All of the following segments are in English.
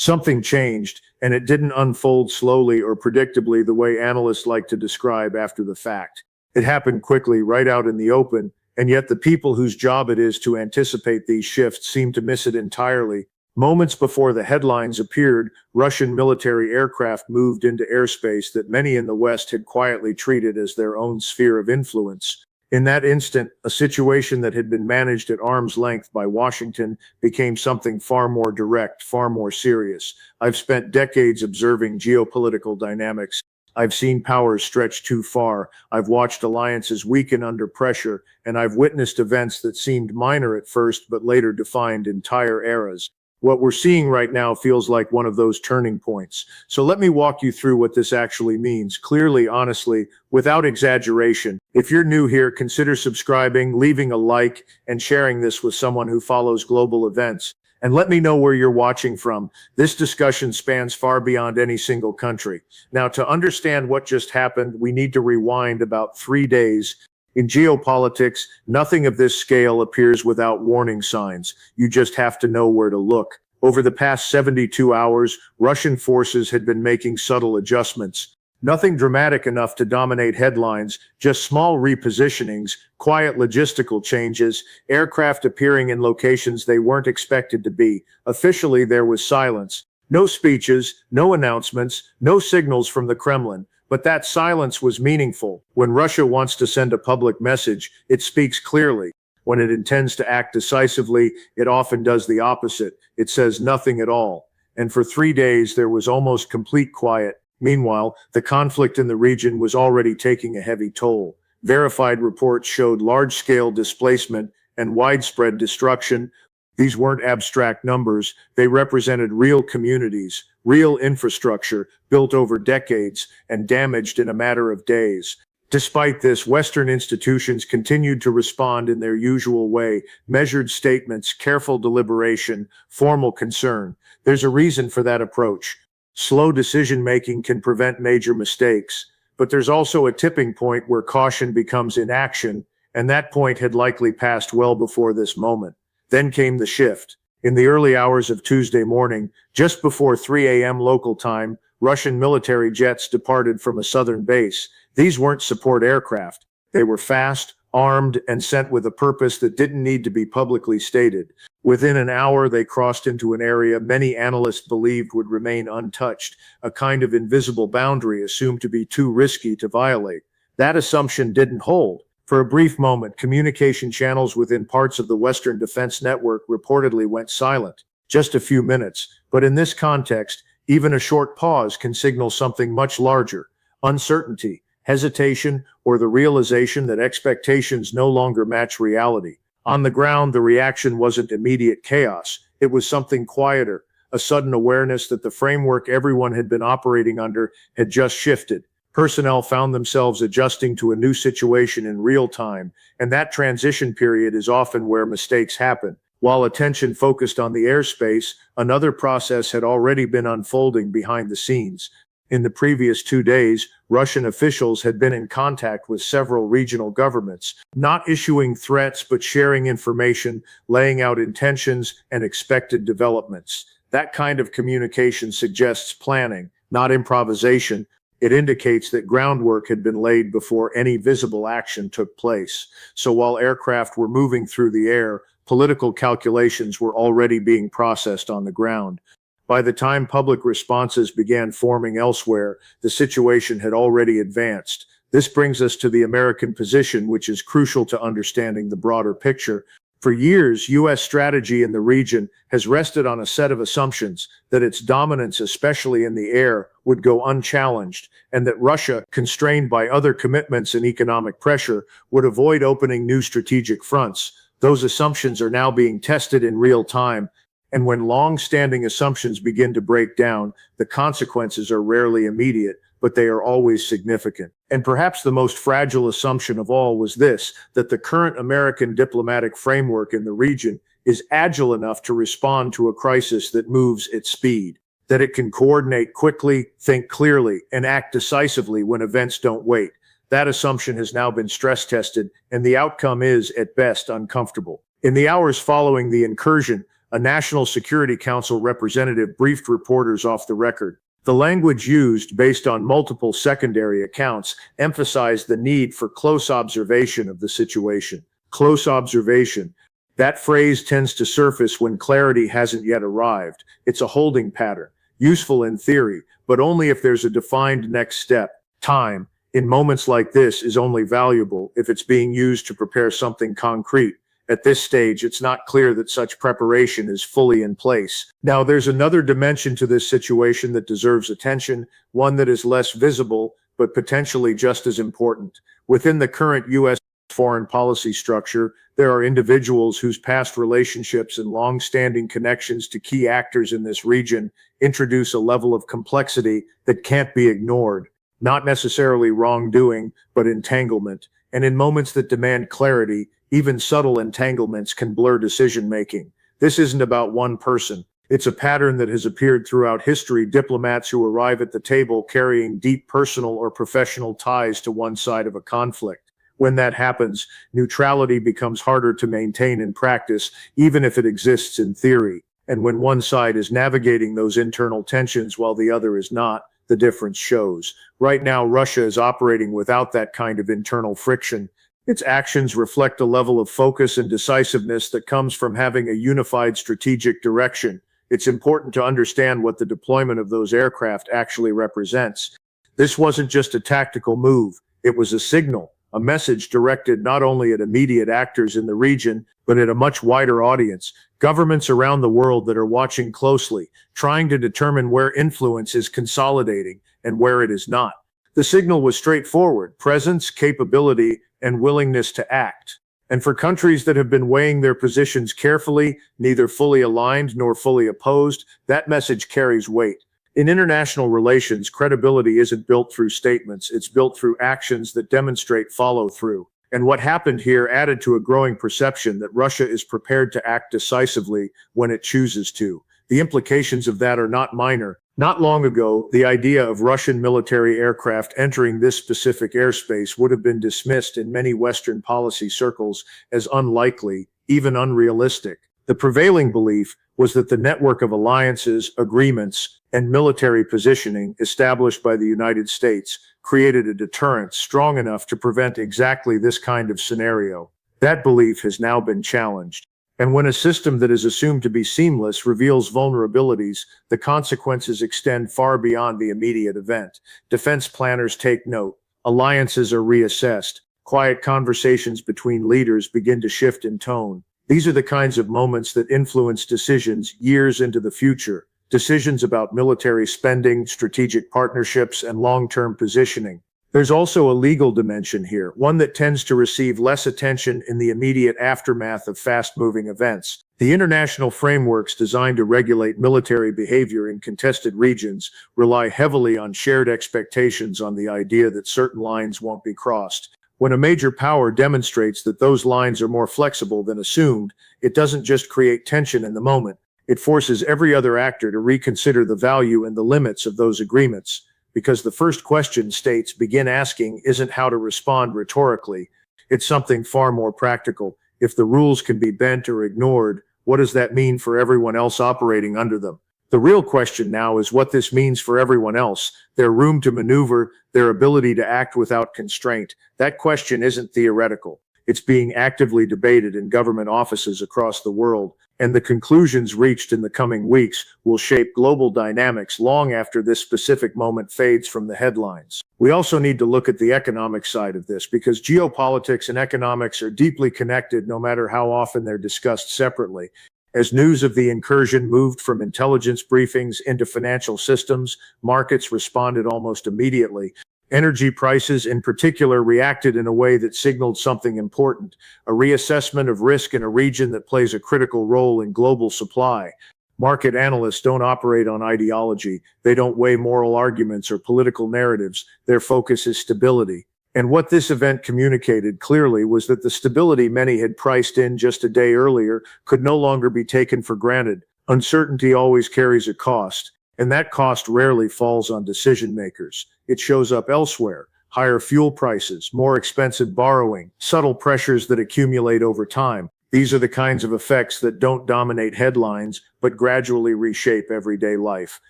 something changed, and it didn't unfold slowly or predictably the way analysts like to describe after the fact. It happened quickly, right out in the open, and yet the people whose job it is to anticipate these shifts seem to miss it entirely. Moments before the headlines appeared, Russian military aircraft moved into airspace that many in the West had quietly treated as their own sphere of influence. In that instant, a situation that had been managed at arm's length by Washington became something far more direct, far more serious. I've spent decades observing geopolitical dynamics. I've seen powers stretch too far. I've watched alliances weaken under pressure, and I've witnessed events that seemed minor at first but later defined entire eras. What we're seeing right now feels like one of those turning points. So let me walk you through what this actually means, clearly, honestly, without exaggeration. If you're new here, consider subscribing, leaving a like, and sharing this with someone who follows global events. And let me know where you're watching from. This discussion spans far beyond any single country. Now, to understand what just happened, we need to rewind about 3 days. In geopolitics, nothing of this scale appears without warning signs. You just have to know where to look. Over the past 72 hours, Russian forces had been making subtle adjustments. Nothing dramatic enough to dominate headlines, just small repositionings, quiet logistical changes, aircraft appearing in locations they weren't expected to be. Officially, there was silence. No speeches, no announcements, no signals from the Kremlin. But that silence was meaningful. When Russia wants to send a public message, it speaks clearly. When it intends to act decisively, it often does the opposite. It says nothing at all. And for 3 days, there was almost complete quiet. Meanwhile, the conflict in the region was already taking a heavy toll. Verified reports showed large-scale displacement and widespread destruction. These weren't abstract numbers. They represented real communities, real infrastructure built over decades and damaged in a matter of days. Despite this, Western institutions continued to respond in their usual way: measured statements, careful deliberation, formal concern. There's a reason for that approach. Slow decision-making can prevent major mistakes, but there's also a tipping point where caution becomes inaction, and that point had likely passed well before this moment. Then came the shift. In the early hours of Tuesday morning, just before 3 a.m. local time, Russian military jets departed from a southern base. These weren't support aircraft. They were fast, armed, and sent with a purpose that didn't need to be publicly stated. Within an hour, they crossed into an area many analysts believed would remain untouched, a kind of invisible boundary assumed to be too risky to violate. That assumption didn't hold. For a brief moment, communication channels within parts of the Western defense network reportedly went silent. Just a few minutes, but in this context, even a short pause can signal something much larger: uncertainty, hesitation, or the realization that expectations no longer match reality. On the ground, the reaction wasn't immediate chaos. It was something quieter, a sudden awareness that the framework everyone had been operating under had just shifted. Personnel found themselves adjusting to a new situation in real time, and that transition period is often where mistakes happen. While attention focused on the airspace, another process had already been unfolding behind the scenes. In the previous 2 days, Russian officials had been in contact with several regional governments, not issuing threats but sharing information, laying out intentions and expected developments. That kind of communication suggests planning, not improvisation. It indicates that groundwork had been laid before any visible action took place. So while aircraft were moving through the air, political calculations were already being processed on the ground. By the time public responses began forming elsewhere, the situation had already advanced. This brings us to the American position, which is crucial to understanding the broader picture. For years, U.S. strategy in the region has rested on a set of assumptions that its dominance, especially in the air, would go unchallenged, and that Russia, constrained by other commitments and economic pressure, would avoid opening new strategic fronts. Those assumptions are now being tested in real time, and when long-standing assumptions begin to break down, the consequences are rarely immediate, but they are always significant. And perhaps the most fragile assumption of all was this: that the current American diplomatic framework in the region is agile enough to respond to a crisis that moves at speed, that it can coordinate quickly, think clearly, and act decisively when events don't wait. That assumption has now been stress tested, and the outcome is, at best, uncomfortable. In the hours following the incursion, A National Security Council representative briefed reporters off the record. The language used, based on multiple secondary accounts, emphasized the need for close observation of the situation. Close observation. That phrase tends to surface when clarity hasn't yet arrived. It's a holding pattern, useful in theory, but only if there's a defined next step. Time, in moments like this, is only valuable if it's being used to prepare something concrete. At this stage, it's not clear that such preparation is fully in place. Now, there's another dimension to this situation that deserves attention, one that is less visible, but potentially just as important. Within the current U.S. foreign policy structure, there are individuals whose past relationships and long-standing connections to key actors in this region introduce a level of complexity that can't be ignored. Not necessarily wrongdoing, but entanglement. And in moments that demand clarity, even subtle entanglements can blur decision-making. This isn't about one person. It's a pattern that has appeared throughout history. Diplomats who arrive at the table carrying deep personal or professional ties to one side of a conflict. When that happens, neutrality becomes harder to maintain in practice, even if it exists in theory. And when one side is navigating those internal tensions while the other is not, the difference shows. Right now, Russia is operating without that kind of internal friction. Its actions reflect a level of focus and decisiveness that comes from having a unified strategic direction. It's important to understand what the deployment of those aircraft actually represents. This wasn't just a tactical move. It was a signal, a message directed not only at immediate actors in the region, but at a much wider audience, governments around the world that are watching closely, trying to determine where influence is consolidating and where it is not. The signal was straightforward: presence, capability, and willingness to act. And for countries that have been weighing their positions carefully, neither fully aligned nor fully opposed, that message carries weight. In international relations, credibility isn't built through statements, it's built through actions that demonstrate follow-through. And what happened here added to a growing perception that Russia is prepared to act decisively when it chooses to. The implications of that are not minor. Not long ago, the idea of Russian military aircraft entering this specific airspace would have been dismissed in many Western policy circles as unlikely, even unrealistic. The prevailing belief was that the network of alliances, agreements, and military positioning established by the United States created a deterrent strong enough to prevent exactly this kind of scenario. That belief has now been challenged. And when a system that is assumed to be seamless reveals vulnerabilities, the consequences extend far beyond the immediate event. Defense planners take note. Alliances are reassessed. Quiet conversations between leaders begin to shift in tone. These are the kinds of moments that influence decisions years into the future. Decisions about military spending, strategic partnerships, and long-term positioning. There's also a legal dimension here, one that tends to receive less attention in the immediate aftermath of fast-moving events. The international frameworks designed to regulate military behavior in contested regions rely heavily on shared expectations, on the idea that certain lines won't be crossed. When a major power demonstrates that those lines are more flexible than assumed, it doesn't just create tension in the moment. It forces every other actor to reconsider the value and the limits of those agreements. Because the first question states begin asking isn't how to respond rhetorically. It's something far more practical. If the rules can be bent or ignored, what does that mean for everyone else operating under them? The real question now is what this means for everyone else, their room to maneuver, their ability to act without constraint. That question isn't theoretical. It's being actively debated in government offices across the world, and the conclusions reached in the coming weeks will shape global dynamics long after this specific moment fades from the headlines. We also need to look at the economic side of this, because geopolitics and economics are deeply connected no matter how often they're discussed separately. As news of the incursion moved from intelligence briefings into financial systems, markets responded almost immediately. Energy prices in particular reacted in a way that signaled something important, a reassessment of risk in a region that plays a critical role in global supply. Market analysts don't operate on ideology. They don't weigh moral arguments or political narratives. Their focus is stability. And what this event communicated clearly was that the stability many had priced in just a day earlier could no longer be taken for granted. Uncertainty always carries a cost, and that cost rarely falls on decision makers. It shows up elsewhere: higher fuel prices, more expensive borrowing, subtle pressures that accumulate over time. These are the kinds of effects that don't dominate headlines, but gradually reshape everyday life,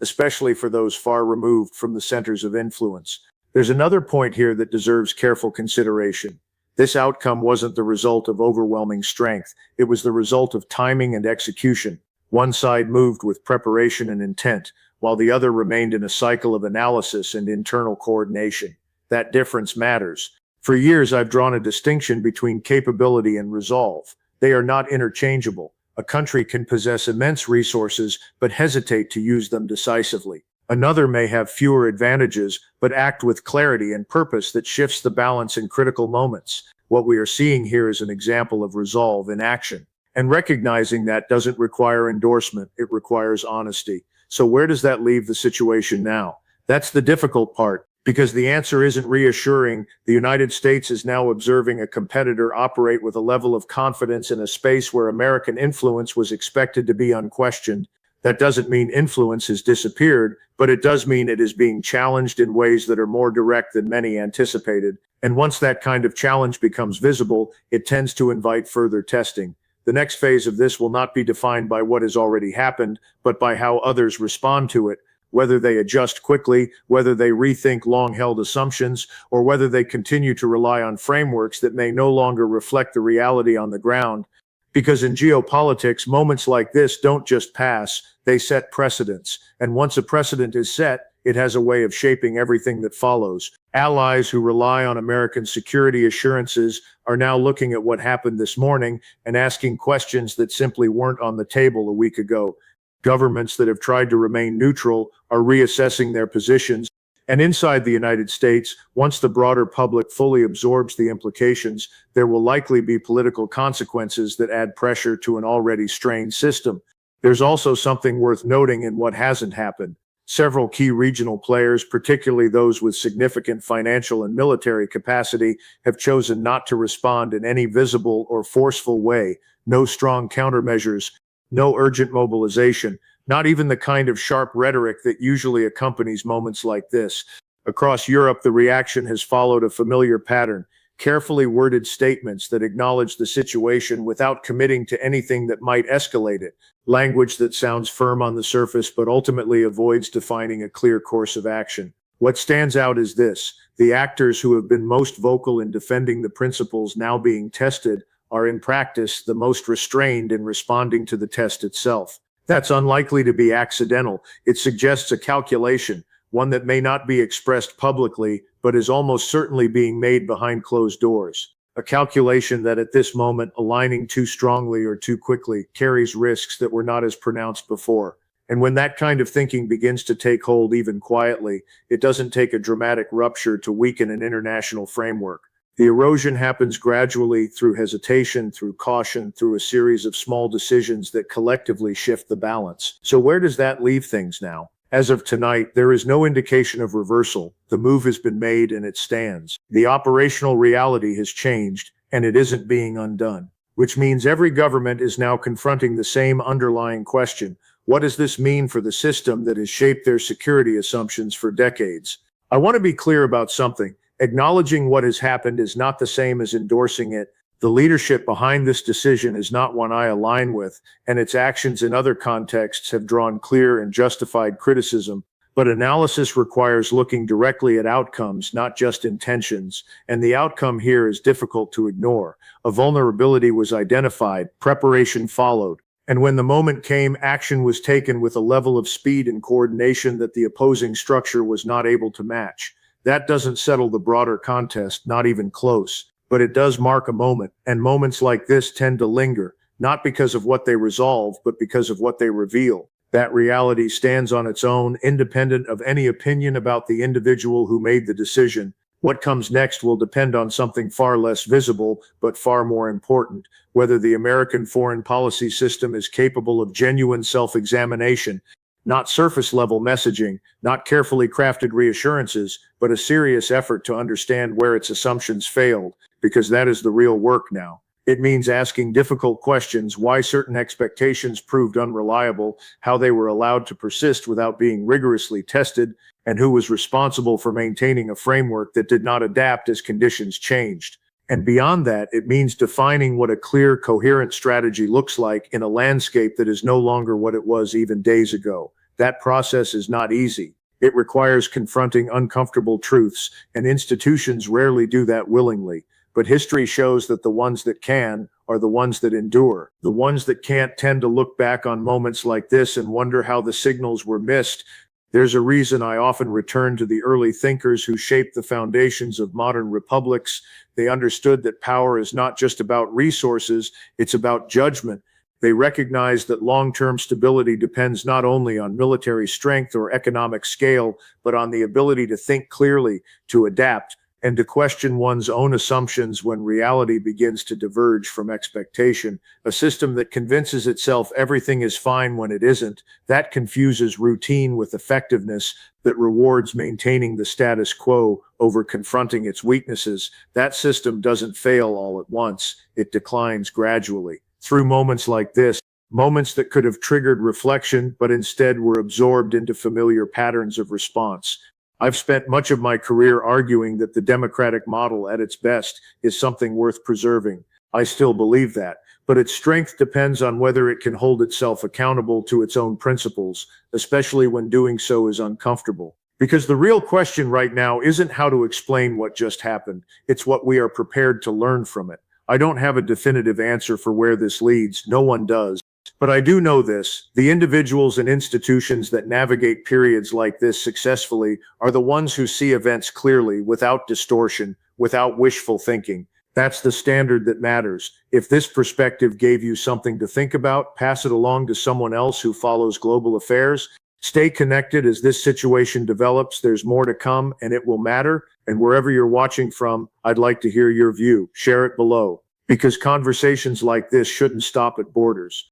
especially for those far removed from the centers of influence. There's another point here that deserves careful consideration. This outcome wasn't the result of overwhelming strength. It was the result of timing and execution. One side moved with preparation and intent, while the other remained in a cycle of analysis and internal coordination. That difference matters. For years, I've drawn a distinction between capability and resolve. They are not interchangeable. A country can possess immense resources, but hesitate to use them decisively. Another may have fewer advantages, but act with clarity and purpose that shifts the balance in critical moments. What we are seeing here is an example of resolve in action. And recognizing that doesn't require endorsement, it requires honesty. So where does that leave the situation now? That's the difficult part, because the answer isn't reassuring. The United States is now observing a competitor operate with a level of confidence in a space where American influence was expected to be unquestioned. That doesn't mean influence has disappeared, but it does mean it is being challenged in ways that are more direct than many anticipated. And once that kind of challenge becomes visible, it tends to invite further testing. The next phase of this will not be defined by what has already happened, but by how others respond to it, whether they adjust quickly, whether they rethink long-held assumptions, or whether they continue to rely on frameworks that may no longer reflect the reality on the ground. Because in geopolitics, moments like this don't just pass, they set precedents. And once a precedent is set, it has a way of shaping everything that follows. Allies who rely on American security assurances are now looking at what happened this morning and asking questions that simply weren't on the table a week ago. Governments that have tried to remain neutral are reassessing their positions. And inside the United States, once the broader public fully absorbs the implications, there will likely be political consequences that add pressure to an already strained system. There's also something worth noting in what hasn't happened. Several key regional players, particularly those with significant financial and military capacity, have chosen not to respond in any visible or forceful way. No strong countermeasures, no urgent mobilization, not even the kind of sharp rhetoric that usually accompanies moments like this. Across Europe, the reaction has followed a familiar pattern: carefully worded statements that acknowledge the situation without committing to anything that might escalate it. Language that sounds firm on the surface but ultimately avoids defining a clear course of action. What stands out is this: the actors who have been most vocal in defending the principles now being tested are in practice the most restrained in responding to the test itself. That's unlikely to be accidental. It suggests a calculation, one that may not be expressed publicly, but is almost certainly being made behind closed doors. A calculation that at this moment, aligning too strongly or too quickly, carries risks that were not as pronounced before. And when that kind of thinking begins to take hold even quietly, it doesn't take a dramatic rupture to weaken an international framework. The erosion happens gradually, through hesitation, through caution, through a series of small decisions that collectively shift the balance. So where does that leave things now? As of tonight, there is no indication of reversal. The move has been made and it stands. The operational reality has changed, and it isn't being undone. Which means every government is now confronting the same underlying question: what does this mean for the system that has shaped their security assumptions for decades? I want to be clear about something. Acknowledging what has happened is not the same as endorsing it. The leadership behind this decision is not one I align with, and its actions in other contexts have drawn clear and justified criticism. But analysis requires looking directly at outcomes, not just intentions, and the outcome here is difficult to ignore. A vulnerability was identified, preparation followed, and when the moment came, action was taken with a level of speed and coordination that the opposing structure was not able to match. That doesn't settle the broader contest, not even close, but it does mark a moment, and moments like this tend to linger, not because of what they resolve, but because of what they reveal. That reality stands on its own, independent of any opinion about the individual who made the decision. What comes next will depend on something far less visible, but far more important: whether the American foreign policy system is capable of genuine self-examination. Not surface-level messaging, not carefully crafted reassurances, but a serious effort to understand where its assumptions failed, because that is the real work now. It means asking difficult questions: why certain expectations proved unreliable, how they were allowed to persist without being rigorously tested, and who was responsible for maintaining a framework that did not adapt as conditions changed. And beyond that, it means defining what a clear, coherent strategy looks like in a landscape that is no longer what it was even days ago. That process is not easy. It requires confronting uncomfortable truths, and institutions rarely do that willingly. But history shows that the ones that can are the ones that endure. The ones that can't tend to look back on moments like this and wonder how the signals were missed. There's a reason I often return to the early thinkers who shaped the foundations of modern republics. They understood that power is not just about resources, it's about judgment. They recognized that long-term stability depends not only on military strength or economic scale, but on the ability to think clearly, to adapt, and to question one's own assumptions when reality begins to diverge from expectation. A system that convinces itself everything is fine when it isn't, that confuses routine with effectiveness, that rewards maintaining the status quo over confronting its weaknesses. That system doesn't fail all at once, it declines gradually. Through moments like this, moments that could have triggered reflection, but instead were absorbed into familiar patterns of response. I've spent much of my career arguing that the democratic model at its best is something worth preserving. I still believe that, but its strength depends on whether it can hold itself accountable to its own principles, especially when doing so is uncomfortable. Because the real question right now isn't how to explain what just happened, it's what we are prepared to learn from it. I don't have a definitive answer for where this leads, no one does. But I do know this, the individuals and institutions that navigate periods like this successfully are the ones who see events clearly, without distortion, without wishful thinking. That's the standard that matters. If this perspective gave you something to think about, pass it along to someone else who follows global affairs. Stay connected as this situation develops. There's more to come, and it will matter. And wherever you're watching from, I'd like to hear your view. Share it below. Because conversations like this shouldn't stop at borders.